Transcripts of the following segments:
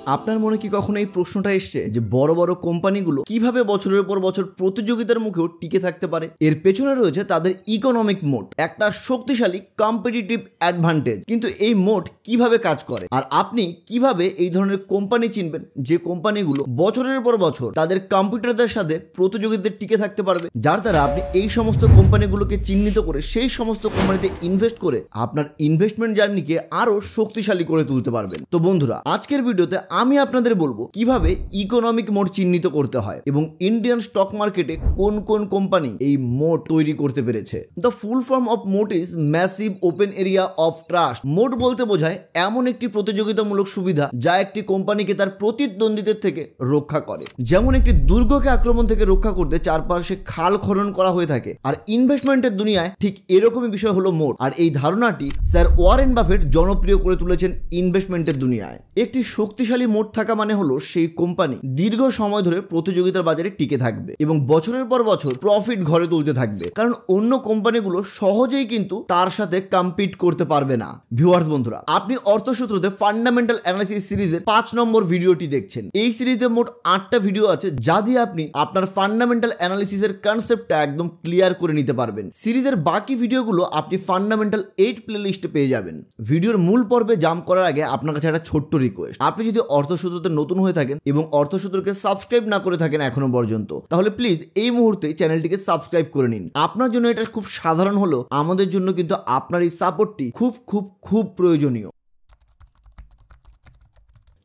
আপনার মনে কি কখনো এই প্রশ্নটা এসছে যে বড় বড় কোম্পানিগুলো কিভাবে বছরের পর বছর প্রতিযোগিতার মুখেও টিকে থাকতে পারে? এর পেছনে রয়েছে তাদের ইকোনমিক মোট, একটা শক্তিশালী কম্পিটিটিভ অ্যাডভান্টেজ। কিন্তু এই মোট কিভাবে কাজ করে, আর আপনি কিভাবে এই ধরনের কোম্পানি চিনবেন যে কোম্পানিগুলো বছরের পর বছর তাদের কম্পিউটারদের সাথে প্রতিযোগিতায় টিকে থাকতে পারবে, যার দ্বারা আপনি এই সমস্ত কোম্পানিগুলোকে চিহ্নিত করে সেই সমস্ত কোম্পানিতে ইনভেস্ট করে আপনার ইনভেস্টমেন্ট জার্নিকে আরো শক্তিশালী করে তুলতে পারবেন। তো বন্ধুরা, আজকের ভিডিওতে আমি আপনাদের বলবো কিভাবে ইকোনমিক মোট চিহ্নিত করতে হয় এবং ইন্ডিয়ান স্টক মার্কেটে কোন কোন কোম্পানি এই মোট তৈরি করতে পেরেছে। দ্য ফুল ফর্ম অফ মোট is massive open area of trust. মোট বলতে বোঝায় এমন একটি প্রতিযোগিতামূলক সুবিধা যা একটি কোম্পানিকে তার প্রতিদ্বন্দ্বীদের থেকে রক্ষা করে। যেমন একটি দুর্গকে আক্রমণ থেকে রক্ষা করতে চারপাশে খাল খনন করা হয়ে থাকে, আর ইনভেস্টমেন্টের দুনিয়ায় ঠিক এরকমই বিষয় হলো মোট। আর এই ধারণাটি স্যার ওয়ারেন বাফেট জনপ্রিয় করে তুলেছেন ইনভেস্টমেন্টের দুনিয়ায়। একটি শক্তিশালী মোট থাকা মানে হলো সেই কোম্পানি দীর্ঘ সময় ধরে প্রতিযোগিতার বাজারে টিকে থাকবে এবং বছরের পর বছর প্রফিট ঘরে তুলতে থাকবে, কারণ অন্য কোম্পানিগুলো সহজেই কিন্তু তার সাথে কম্পিট করতে পারবে না। ভিউয়ার্স বন্ধুরা, আপনি অর্থসূত্রতে ফান্ডামেন্টাল অ্যানালাইসিস সিরিজের 5 নম্বর ভিডিওটি দেখছেন। এই সিরিজে মোট 8টা ভিডিও আছে যা দিয়ে আপনি আপনার ফান্ডামেন্টাল অ্যানালিসিসের কনসেপ্টটা একদম ক্লিয়ার করে নিতে পারবেন। সিরিজের বাকি ভিডিওগুলো আপনি ফান্ডামেন্টাল 8 প্লেলিস্টে পেয়ে যাবেন। ভিডিওর মূল পর্বে জাম্প করার আগে আপনার কাছে একটা ছোট্ট রিকোয়েস্ট, আপনি যদি অর্থসূত্রতে নতুন হয়ে থাকেন এবং অর্থসূত্রকে সাবস্ক্রাইব না করে থাকেন এখনো পর্যন্ত, তাহলে প্লিজ এই মুহূর্তে চ্যানেলটিকে সাবস্ক্রাইব করে নিন। আপনার জন্য এটা খুব সাধারণ হলো, আমাদের জন্য কিন্তু আপনার এই সাপোর্টটি খুব খুব খুব প্রয়োজনীয়।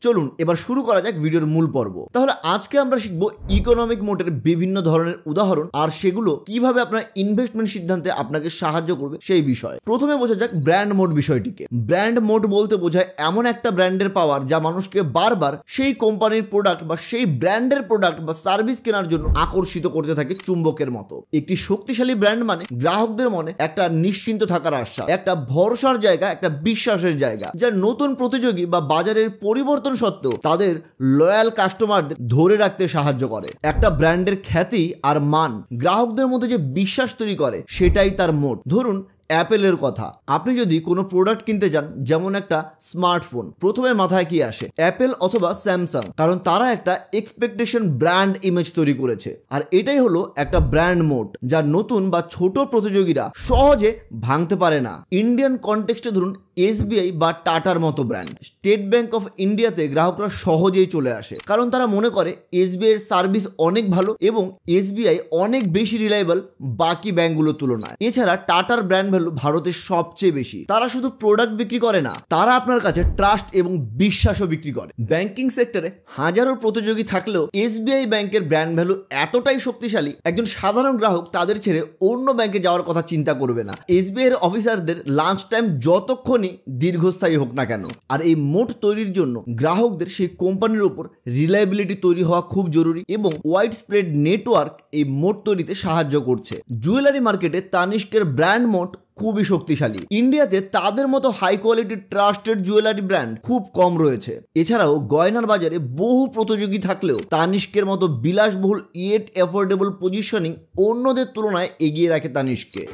চলুন এবার শুরু করা যাক ভিডিওর মূল পর্ব। তাহলে আজকে আমরা শিখবো ইকোনমিক মোটের বিভিন্ন ধরনের উদাহরণ, আর সেগুলো কিভাবে আপনার ইনভেস্টমেন্ট সিদ্ধান্তে আপনাকে সাহায্য করবে সেই বিষয়ে। প্রথমে বোঝা যাক ব্র্যান্ড মোট বিষয়টিকে। ব্র্যান্ড মোট বলতে বোঝায় এমন একটা ব্র্যান্ডের পাওয়ার যা মানুষকে বারবার সেই কোম্পানির প্রোডাক্ট বা সেই ব্র্যান্ডের প্রোডাক্ট বা সার্ভিস কেনার জন্য আকর্ষিত করতে থাকে চুম্বকের মতো। একটি শক্তিশালী ব্র্যান্ড মানে গ্রাহকদের মনে একটা নিশ্চিন্ত থাকার আশ্বাস, একটা ভরসার জায়গা, একটা বিশ্বাসের জায়গা, যা নতুন প্রতিযোগী বা বাজারের পরিবর্তন সত্ত্বেও তাদের লয়াল কাস্টমারদের ধরে রাখতে সাহায্য করে। একটা ব্র্যান্ডের খ্যাতি আর মান গ্রাহকদের মধ্যে যে বিশ্বাস তৈরি করে সেটাই তার মোট। ধরুন অ্যাপেলের কথা, আপনি যদি কোনো প্রোডাক্ট কিনতে যান, যেমন একটা স্মার্টফোন, প্রথমে মাথায় কি আসে? অ্যাপেল অথবা স্যামসাং, কারণ তারা একটা এক্সপেকটেশন ব্র্যান্ড ইমেজ তৈরি করেছে। আর এটাই হলো একটা ব্র্যান্ড মোট যা নতুন বা ছোট প্রতিযোগীরা সহজে ভাঙতে পারে না। ইন্ডিয়ান কনটেক্সটে ধরুন এসবিআই বা টাটার মতো ব্র্যান্ড। স্টেট ব্যাংক অফ ইন্ডিয়াতে গ্রাহকরা সহজেই চলে আসে, কারণ তারা মনে করে এসবিআই এর সার্ভিস অনেক ভালো এবং এসবিআই অনেক বেশি রিলায়েবল বাকি ব্যাংকগুলোর তুলনায়। এছাড়া টাটার ব্র্যান্ড ভ্যালু ভারতের সবচেয়ে বেশি। তারা শুধু প্রোডাক্ট বিক্রি করে না, তারা আপনার কাছে ট্রাস্ট এবং বিশ্বাসও বিক্রি করে। ব্যাংকিং সেক্টরে হাজারো প্রতিযোগী থাকলেও এসবিআই ব্যাংকের ব্র্যান্ড ভ্যালু এতটাই শক্তিশালী, একজন সাধারণ গ্রাহক তাদের ছেড়ে অন্য ব্যাংকে যাওয়ার কথা চিন্তা করবে না, এসবিআই এর অফিসারদের লাঞ্চ টাইম যতক্ষণই দীর্ঘস্থায়ী হোক না কেন। আর এই মোট তৈরির জন্য গ্রাহকদের সেই কোম্পানির উপর রিলায়েবিলিটি তৈরি হওয়া খুব জরুরি এবং ওয়াইড স্প্রেড নেটওয়ার্ক এই মোট তৈরিতে সাহায্য করছে। জুয়েলারি মার্কেটে তানিষ্কের ব্র্যান্ড মোট খুবই শক্তিশালী। ইন্ডিয়াতে তাদের মতো হাই কোয়ালিটির ট্রাস্টেড জুয়েলারি ব্র্যান্ড খুব কম রয়েছে। এছাড়াও গয়নার বাজারে বহু প্রতিযোগী থাকলেও তানিষ্কের মতো বিলাসবহুল ইয়েট অ্যাফোর্ডেবল পজিশনিং অন্যদের তুলনায় এগিয়ে রাখে তানিষ্ককে।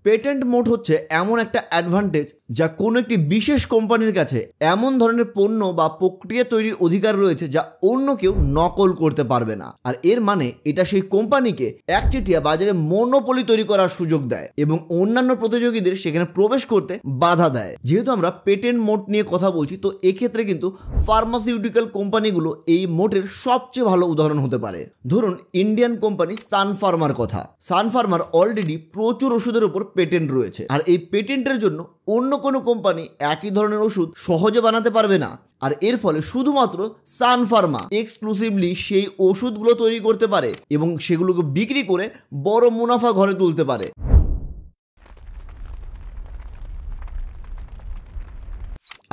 পেটেন্ট মোট হচ্ছে এমন একটা অ্যাডভান্টেজ যা কোনো একটি বিশেষ কোম্পানির কাছে এমন ধরনের পণ্য বা প্রক্রিয়া তৈরির অধিকার রয়েছে যা অন্য কেউ নকল করতে পারবে না। আর এর মানে এটা সেই কোম্পানিকে একচেটিয়া বাজারে মনোপলি তৈরি করার সুযোগ দেয় এবং অন্যান্য প্রতিযোগীদের সেখানে প্রবেশ করতে বাধা দেয়। যেহেতু আমরা পেটেন্ট মোট নিয়ে কথা বলছি, তো এক্ষেত্রে কিন্তু ফার্মাসিউটিক্যাল কোম্পানিগুলো এই মোটের সবচেয়ে ভালো উদাহরণ হতে পারে। ধরুন ইন্ডিয়ান কোম্পানি সান ফার্মার কথা। সান ফার্মার অলরেডি প্রচুর ওষুধের উপর পেটেন্ট রয়েছে, আর এই পেটেন্টের জন্য অন্য কোনো কোম্পানি একই ধরনের ওষুধ সহজে বানাতে পারবে না। আর এর ফলে শুধুমাত্র সান ফার্মা এক্সক্লুসিভলি সেই ওষুধগুলো তৈরি করতে পারে এবং সেগুলোকে বিক্রি করে বড় মুনাফা ঘরে তুলতে পারে।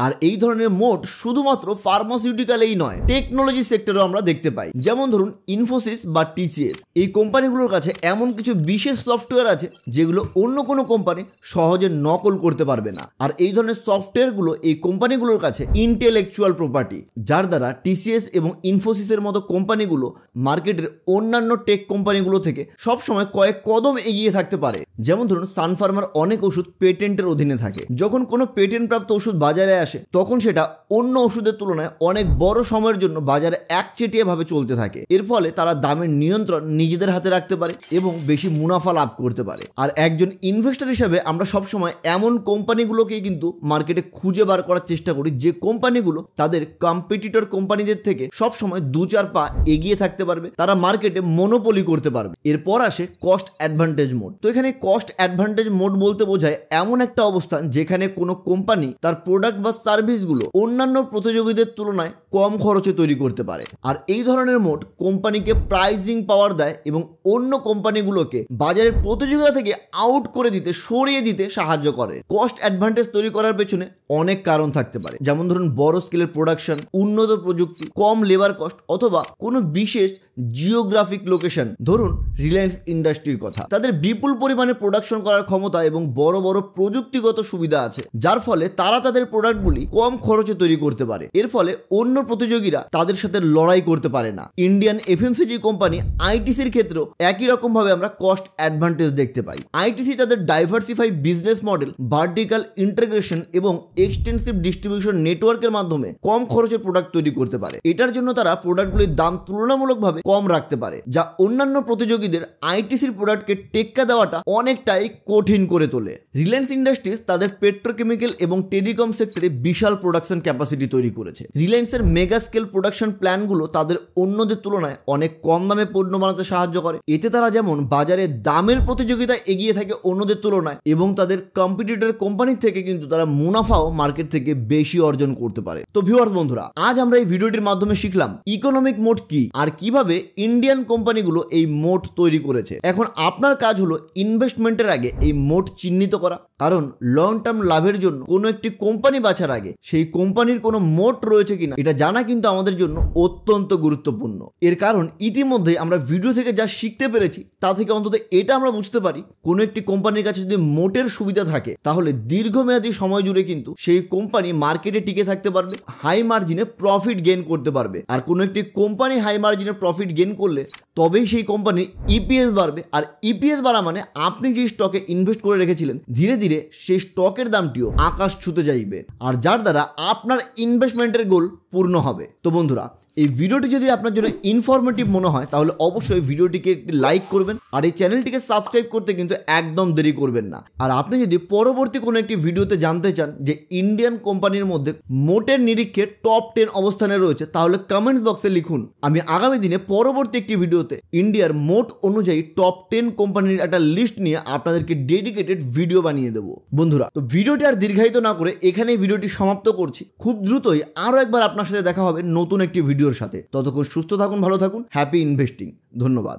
আর এই ধরনের মোট শুধুমাত্র ফার্মাসিউটিক্যালেই নয়, টেকনোলজি সেক্টরেও আমরা দেখতে পাই। যেমন ধরুন ইনফোসিস বা টিসিএস, এই কোম্পানিগুলোর কাছে এমন কিছু বিশেষ সফটওয়্যার আছে যেগুলো অন্য কোনো কোম্পানি সহজে নকল করতে পারবে না। আর এই ধরনের সফটওয়্যারগুলো এই কোম্পানিগুলোর কাছে ইন্টেলেকচুয়াল প্রপার্টি, যার দ্বারা টিসিএস এবং ইনফোসিসের মতো কোম্পানিগুলো মার্কেটের অন্যান্য টেক কোম্পানিগুলো থেকে সবসময় কয়েক কদম এগিয়ে থাকতে পারে। যেমন ধরুন সানফার্মার অনেক ওষুধ পেটেন্টের অধীনে থাকে। যখন কোনো পেটেন্ট প্রাপ্ত ওষুধ বাজারে আসে তখন সেটা অন্য ওষুধের তুলনায় অনেক বড় সময়ের জন্য বাজারে একচেটিয়াভাবে চলতে থাকে। এর ফলে তারা দামের নিয়ন্ত্রণ নিজেদের হাতে রাখতে পারে এবং বেশি মুনাফা লাভ করতে পারে। আর একজন ইনভেস্টর হিসেবে আমরা সবসময় এমন কোম্পানিগুলোকেই কিন্তু মার্কেটে খুঁজে বার করার চেষ্টা করি যে কোম্পানিগুলো তাদের কম্পিটিটর কোম্পানিদের থেকে সবসময় 2-4 পা এগিয়ে থাকতে পারবে, তারা মার্কেটে মনোপলি করতে পারবে। এরপর আসে কস্ট অ্যাডভান্টেজ মোড। তো এখানে কস্ট অ্যাডভান্টেজ মোড বলতে বোঝায় এমন একটা অবস্থান যেখানে কোনো কোম্পানি তার প্রোডাক্ট বা সার্ভিসগুলো অন্যান্য প্রতিযোগীদের তুলনায় কম খরচে তৈরি করতে পারে। আর এই ধরনের মোড কোম্পানিকে প্রাইসিং পাওয়ার দেয় এবং অন্য কোম্পানিগুলোকে বাজারের প্রতিযোগিতা থেকে আউট করে দিতে, সরিয়ে দিতে সাহায্য করে। কস্ট অ্যাডভান্টেজ তৈরি করার পেছনে অনেক কারণ থাকতে পারে। যেমন ধরুন বড় স্কেলের প্রোডাকশন, উন্নত প্রযুক্তি, কম লেবার কস্ট, অথবা কোনো বিশেষ জিওগ্রাফিক লোকেশন। ধরুন রিলায়েন্স ইন্ডাস্ট্রির কথা, তাদের বিপুল পরিমাণে প্রোডাকশন করার ক্ষমতা এবং বড় বড় প্রযুক্তিগত সুবিধা আছে, যার ফলে তারা তাদের প্রোডাক্টগুলি কম খরচে তৈরি করতে পারে। এর ফলে অন্য প্রতিযোগীরা তাদের সাথে লড়াই করতে পারে না। ইন্ডিয়ান এফএমসিজি কোম্পানি আইটিসির ক্ষেত্রেও একই রকম ভাবে আমরা কস্ট অ্যাডভান্টেজ দেখতে পাই। আইটিসি তাদের diversify business model, vertical integration এবং এক্সটেন্সিভ ডিস্ট্রিবিউশন নেটওয়ার্কের মাধ্যমে কম খরচে প্রোডাক্ট তৈরি করতে পারে। এটার জন্য তারা প্রোডাক্টগুলির দাম তুলনামূলকভাবে কম রাখতে পারে, যা অন্যান্য প্রতিযোগীদের আইটিসির প্রোডাক্টকে টেক্কা দেওয়াটা অনেকটাই কঠিন করে তোলে। রিলায়েন্স ইন্ডাস্ট্রিজ তাদের পেট্রোকেমিক্যাল এবং টেলিকম সেক্টরে বিশাল প্রোডাকশন ক্যাপাসিটি তৈরি করেছে। রিলায়েন্সের মেগা স্কেল প্রোডাকশন প্ল্যানগুলো তাদের অন্যদের তুলনায় অনেক কম দামে পণ্য বানাতে সাহায্য করে। এতে তারা যেমন বাজারে দামের প্রতিযোগিতায় এগিয়ে থাকে অন্যদের তুলনায়, এবং তাদের কম্পিটিটর কোম্পানির থেকে কিন্তু তারা মুনাফাও মার্কেট থেকে বেশি অর্জন করতে পারে। তো ভিউয়ার্স বন্ধুরা, আজ আমরা এই ভিডিওটির মাধ্যমে শিখলাম ইকোনমিক মোড কি আর কিভাবে ইন্ডিয়ান কোম্পানিগুলো এই মোড তৈরি করেছে। এখন আপনার কাজ হলো ইনভেস্টমেন্টের আগে এই মোড চিহ্নিত করা, কারণ লং টার্ম লাভের জন্য কোনো একটি কোম্পানি বাছার আগে সেই কোম্পানির কোনো মোড রয়েছে কিনা এটা জানা কিন্তু আমাদের জন্য অত্যন্ত গুরুত্বপূর্ণ। এর কারণ ইতিমধ্যেই আমরা ভিডিও থেকে যা শিখতে পেরেছি তা থেকে অন্তত এটা আমরা বুঝতে পারি, কোনো একটি কোম্পানির কাছে যদি মোটের সুবিধা থাকে তাহলে দীর্ঘমেয়াদী সময় জুড়ে কিন্তু সেই কোম্পানি মার্কেটে টিকে থাকতে পারবে, হাই মার্জিনে প্রফিট গেইন করতে পারবে। আর কোনো একটি কোম্পানি হাই মার্জিনে প্রফিট গেইন করলে তবেই সেই কোম্পানির ইপিএস বাড়বে। আর ইপিএস বাড়া মানে আপনি যে স্টকে ইনভেস্ট করে রেখেছিলেন ধীরে ধীরে সেই স্টকের দামটিও আকাশ ছুতে যাইবে, আর যার দ্বারা আপনার ইনভেস্টমেন্টের গোল পূর্ণ হবে। তো বন্ধুরা, এই ভিডিওটি যদি আপনার জন্য ইনফরমেটিভ মনে হয় তাহলে অবশ্যই ভিডিওটিকে একটি লাইক করবেন, আর এই চ্যানেলটিকে সাবস্ক্রাইব করতে কিন্তু একদম দেরি করবেন না। আর আপনি যদি পরবর্তী কোনো একটি ভিডিওতে জানতে চান যে ইন্ডিয়ান কোম্পানির মধ্যে মোটের নিরীক্ষে টপ 10 অবস্থানে রয়েছে, তাহলে কমেন্টস বক্সে লিখুন। আমি আগামী দিনে পরবর্তী একটি ভিডিওতে ইন্ডিয়ার মোট অনুযায়ী টপ 10 কোম্পানির একটা লিস্ট নিয়ে আপনাদেরকে ডেডিকেটেড ভিডিও বানিয়ে দেবো। বন্ধুরা, তো ভিডিওটি আর দীর্ঘায়িত না করে এখানেই ভিডিওটি সমাপ্ত করছি। খুব দ্রুতই আরও একবার আপনার সাথে দেখা হবে নতুন একটি ভিডিওর সাথে। ততক্ষণ সুস্থ থাকুন, ভালো থাকুন, হ্যাপি ইনভেস্টিং। ধন্যবাদ।